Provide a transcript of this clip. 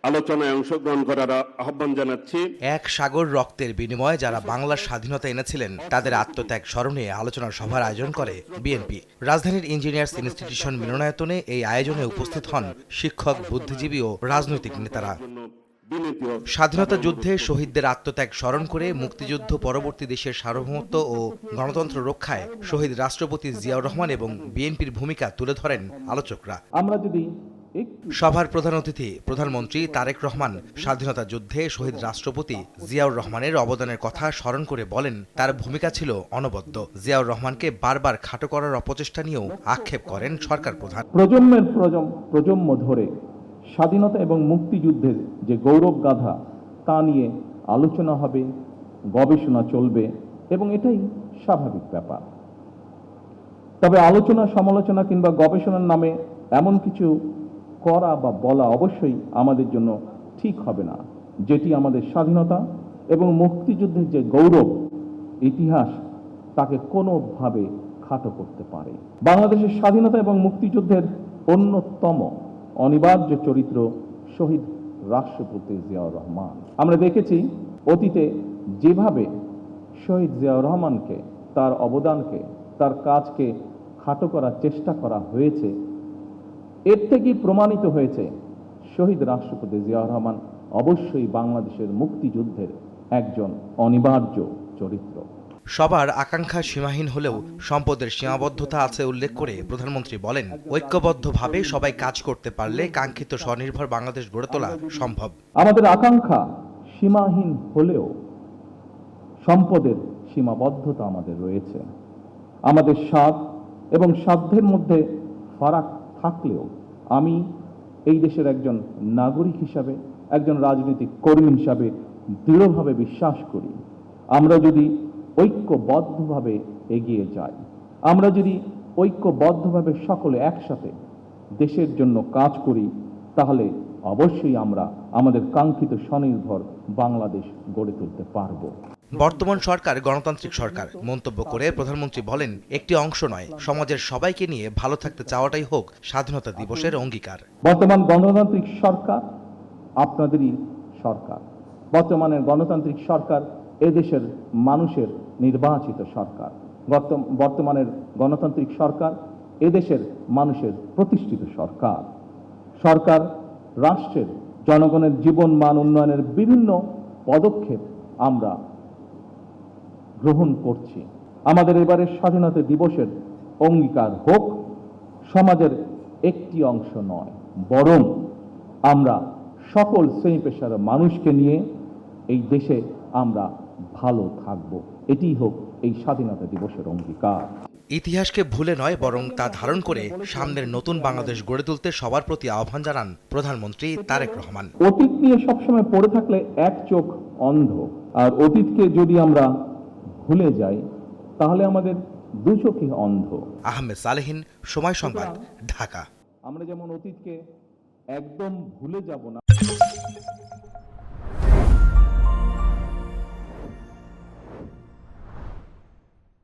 আলোচনায় অংশগ্রহণ করার আহ্বান জানাচ্ছি। এক সাগর রক্তের বিনিময়ে যারা বাংলার স্বাধীনতা এনেছিলেন তাদের আত্মত্যাগ স্মরণে আলোচনা সভার আয়োজন করে বিএনপি। রাজধানীর ইঞ্জিনিয়ার্স ইনস্টিটিউশন মিলনায়তনে এই আয়োজনে উপস্থিত হন শিক্ষক, বুদ্ধিজীবী ও রাজনৈতিক নেতারা। স্বাধীনতা যুদ্ধে শহীদদের আত্মত্যাগ স্মরণ করে মুক্তিযুদ্ধ পরবর্তী দেশের সার্বভৌমত্ব ও গণতন্ত্র রক্ষায় শহীদ রাষ্ট্রপতি জিয়াউর রহমান এবং বিএনপির ভূমিকা তুলে ধরেন আলোচকরা। সভার প্রধান অতিথি প্রধানমন্ত্রী তারেক রহমান স্বাধীনতা যুদ্ধে শহীদ রাষ্ট্রপতি জিয়াউর রহমানের অবদানের কথা স্মরণ করে বলেন, তার ভূমিকা ছিল অনবদ্য। জিয়াউর রহমানকে বারবার খাটো করার অপচেষ্টা নিয়েও আক্ষেপ করেন সরকার প্রধান। প্রজন্ম ধরে স্বাধীনতা এবং মুক্তিযুদ্ধের যে গৌরব গাথা তা নিয়ে আলোচনা হবে, গবেষণা চলবে এবং এটাই স্বাভাবিক ব্যাপার। তবে আলোচনা, সমালোচনা কিংবা গবেষণার নামে এমন কিছু করা বা বলা অবশ্যই আমাদের জন্য ঠিক হবে না, যেটি আমাদের স্বাধীনতা এবং মুক্তিযুদ্ধের যে গৌরব ইতিহাস তাকে কোনোভাবে খাটো করতে পারে। বাংলাদেশের স্বাধীনতা এবং মুক্তিযুদ্ধের অন্যতম অনিবার্য চরিত্র শহীদ রাষ্ট্রপতি জিয়াউর রহমান। আমরা দেখেছি অতীতে যেভাবে শহীদ জিয়াউর রহমানকে, তার অবদানকে, তার কাজকে খাটো করার চেষ্টা করা হয়েছে, এর থেকেই প্রমাণিত হয়েছে শহীদ রাষ্ট্রপতি জিয়াউর রহমান অবশ্যই বাংলাদেশের মুক্তিযুদ্ধের একজন অনিবার্য চরিত্র। সবার আকাঙ্ক্ষা সীমাহীন হলেও সম্পদের সীমাবদ্ধতা আছে উল্লেখ করে প্রধানমন্ত্রী বলেন, ঐক্যবদ্ধভাবে সবাই কাজ করতে পারলে কাঙ্ক্ষিত স্বনির্ভর বাংলাদেশ গড়ে তোলা সম্ভব। আমাদের আকাঙ্ক্ষা সীমাহীন হলেও সম্পদের সীমাবদ্ধতা আমাদের রয়েছে। আমাদের স্বাদ এবং সাধ্যের মধ্যে ফারাক থাকলেও আমি এই দেশের একজন নাগরিক হিসাবে, একজন রাজনৈতিক কর্মী হিসাবে দৃঢ়ভাবে বিশ্বাস করি, আমরা যদি ঐক্যবদ্ধভাবে এগিয়ে যাই, আমরা যদি ঐক্যবদ্ধভাবে সকলে একসাথে দেশের জন্য কাজ করি, তাহলে অবশ্যই আমরা আমাদের কাঙ্ক্ষিত স্বনির্ভর বাংলাদেশ গড়ে তুলতে পারব। বর্তমান সরকার গণতান্ত্রিক সরকার মন্তব্য করে প্রধানমন্ত্রী বলেন, একটি অংশ নয়, সমাজের সবাইকে নিয়ে ভালো থাকতে চাওয়াটাই হোক স্বাধীনতা দিবসের অঙ্গীকার। বর্তমান গণতান্ত্রিক সরকার আপনাদেরই সরকার। বর্তমানের গণতান্ত্রিক সরকার এদেশের মানুষের নির্বাচিত সরকার। বর্তমানের গণতান্ত্রিক সরকার এদেশের মানুষের প্রতিষ্ঠিত সরকার। সরকার রাষ্ট্রের জনগণের জীবন মান উন্নয়নের বিভিন্ন পদক্ষেপ আমরা গ্রহণ করছি। আমাদের এবারের স্বাধীনতা দিবসের অঙ্গীকার হোক সমাজের একটি অংশ নয়, বরং আমরা সকল শ্রেণী পেশার মানুষকে নিয়ে এই দেশে আমরা ভালো থাকব। এটি হোক এই স্বাধীনতা দিবসের অঙ্গীকার। ইতিহাসকে ভুলে নয়, বরং তা ধারণ করে সামনের নতুন বাংলাদেশ গড়ে তুলতে সবার প্রতি আহ্বান জানান প্রধানমন্ত্রী তারেক রহমান। অতীত নিয়ে সবসময় পড়ে থাকলে এক চোখ অন্ধ, আর অতীতকে যদি আমরা ভুলে যাই তাহলে আমাদের দু চোখই অন্ধ। আহমেদ সালেহীন, সময় সংবাদ, ঢাকা। আমরা যেমন অতীতকে একদম ভুলে যাব না।